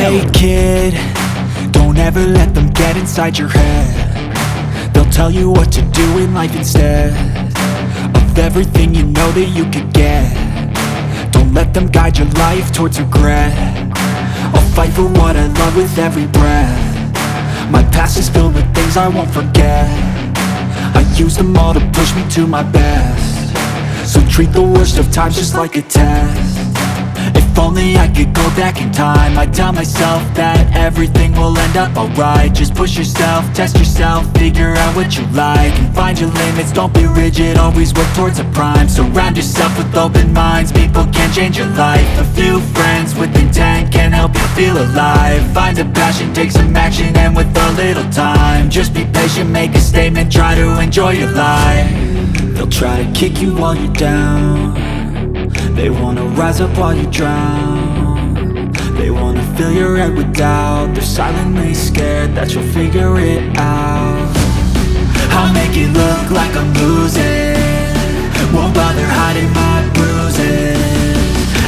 Hey kid, don't ever let them get inside your head. They'll tell you what to do in life instead of everything you know that you could get. Don't let them guide your life towards regret. I'll fight for what I love with every breath. My past is filled with things I won't forget. I use them all to push me to my best. So treat the worst of times just like a test. If only I could go back in time, I'd tell myself that everything will end up alright. Just push yourself, test yourself, figure out what you like, and find your limits, don't be rigid, always work towards a prime. Surround yourself with open minds, people can change your life. A few friends with intent can help you feel alive. Find a passion, take some action, and with a little time, just be patient, make a statement, try to enjoy your life. They'll try to kick you while you're down. They wanna rise up while you drown. They wanna fill your head with doubt. They're silently scared that you'll figure it out. I'll make it look like I'm losing, won't bother hiding my bruises.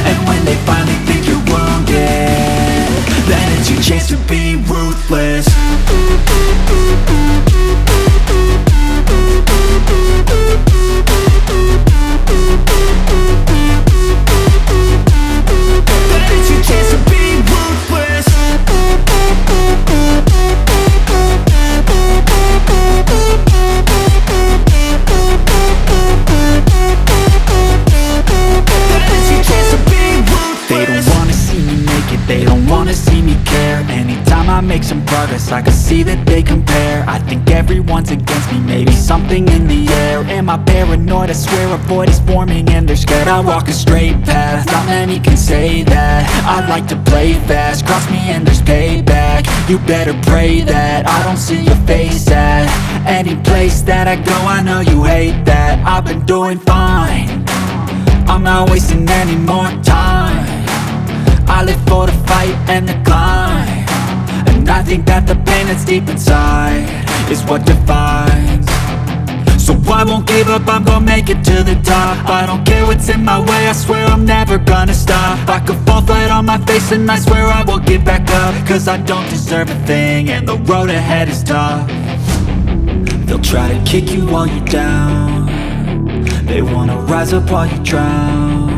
And when they finally think you're wounded, then it's your chance to be ruthless. I make some progress, I can see that they compare. I think everyone's against me, maybe something in the air. Am I paranoid? I swear a void is forming and they're scared. I walk a straight path, not many can say that. I like to play fast, cross me and there's payback. You better pray that I don't see your face at any place that I go. I know you hate that. I've been doing fine, I'm not wasting any more time. I live for the fight and the climb, and I think that the pain that's deep inside is what defines. So I won't give up, I'm gonna make it to the top. I don't care what's in my way, I swear I'm never gonna stop. I could fall flat on my face and I swear I will get back up, cause I don't deserve a thing and the road ahead is tough. They'll try to kick you while you're down. They wanna rise up while you drown.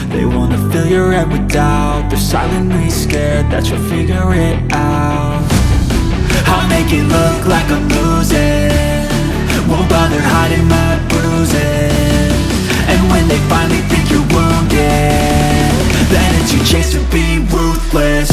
They wanna fill your head with doubt. They're silently scared that you'll figure it out. I'll make it look like I'm losing, won't bother hiding my bruises. And when they finally think you're wounded, then it's your chance to be ruthless.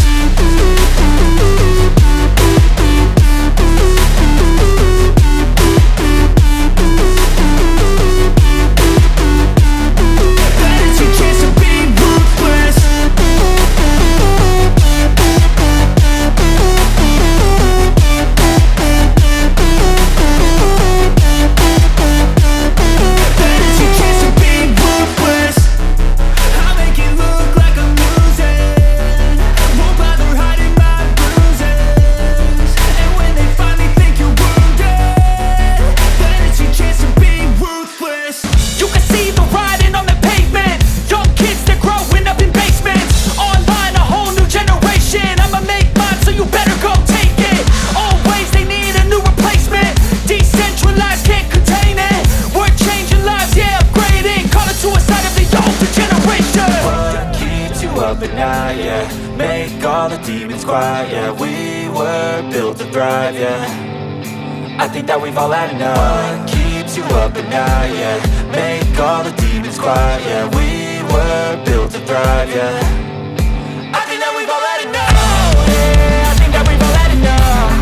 At night, yeah, make all the demons quiet, yeah. We were built to thrive, yeah. I think that we've all had enough. What keeps you up at night, yeah, make all the demons quiet, yeah. We were built to thrive, yeah. I think that we've all had enough. Yeah, I think that we've all had enough.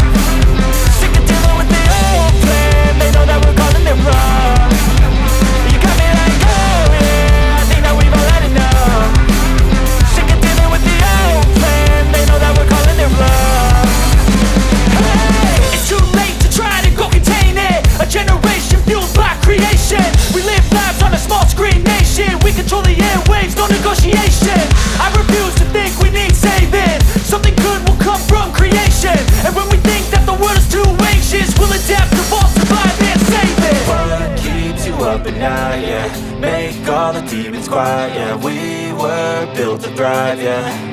Sick of dealing with the old plan. They know that we're calling it wrong. You got me like, oh yeah, I think that we've all had enough. They know that we're calling it love. Hey, it's too late to try to go contain it. A generation fueled by creation. We live lives on a small screen nation. We control the airwaves, no negotiation. I refuse to think we need saving. Something good will come from creation. And when we think that the world is too anxious, we'll adapt, evolve, survive and save it. What keeps you up at night, yeah, make all the demons quiet, yeah. We were built to thrive, yeah.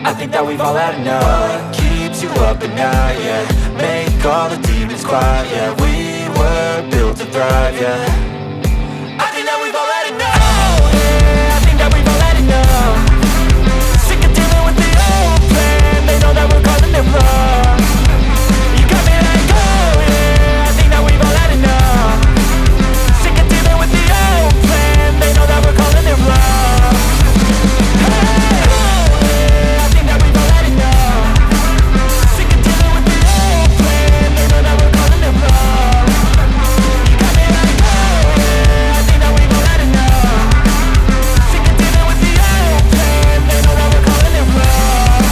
I think that we've all had enough. What keeps you up at night, yeah? Make all the demons quiet, yeah. We were built to thrive, yeah. I think that we've all had enough. Oh, yeah, I think that we've all had enough. Sick of dealing with the old plan. They know that we're causing their bluff. You got me like, oh, yeah, I think that we've all had enough. Sick of dealing with the old plan. They know that we're calling their bluff. Hey, oh, yeah, I think that we've all had enough. Sick of dealing with the old plan. They know that we're calling their bluff. You got me like, oh, yeah, I think that we've all had enough. Sick of dealing with the old plan. They know that we're calling their bluff.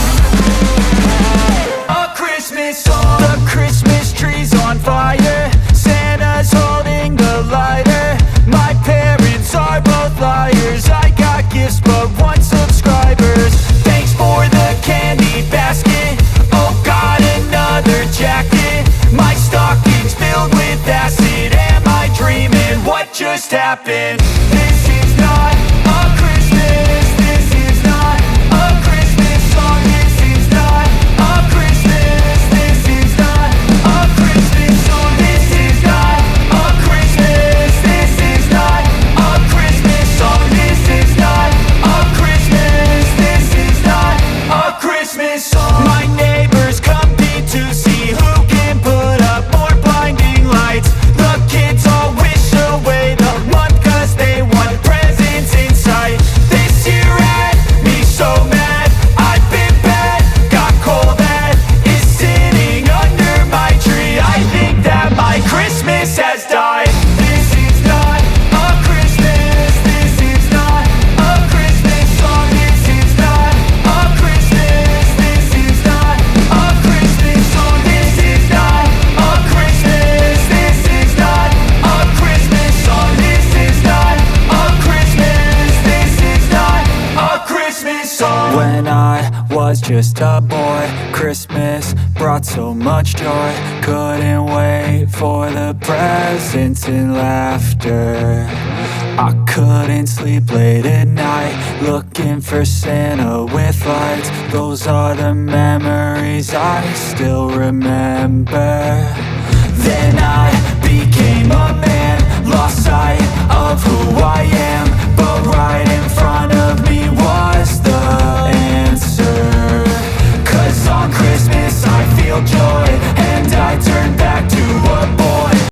A Christmas song. The Christmas tree's on fire. Santa's holding the lighter. My parents are both liars. I got gifts but one subscribers. Thanks for the candy basket. Oh, got another jacket. My stocking's filled with acid. Am I dreaming? What just happened? This is not a Christmas. This is not a Christmas song. This is not a Christmas. This is not a Christmas song. This is not a Christmas. This is not a Christmas song. This is not a Christmas. This is not a Christmas song. My neighbors compete to see who can put up more blinding lights. The kids all wish away the month 'cause they want presents in sight. This year had me so mad. I've been bad, got coal that is sitting under my tree. I think that my Christmas has died. This is not a Christmas. This is not a Christmas song. This is not a Christmas. This is not a Christmas song. This is not a Christmas. This is not a Christmas song. This is not a Christmas. This is not a Christmas song. When I was just a boy, Christmas brought so much joy. Couldn't wait for the presents and laughter. I couldn't sleep late at night, looking for Santa with lights. Those are the memories I still remember. Then I became a man, lost sight of who I am, but right in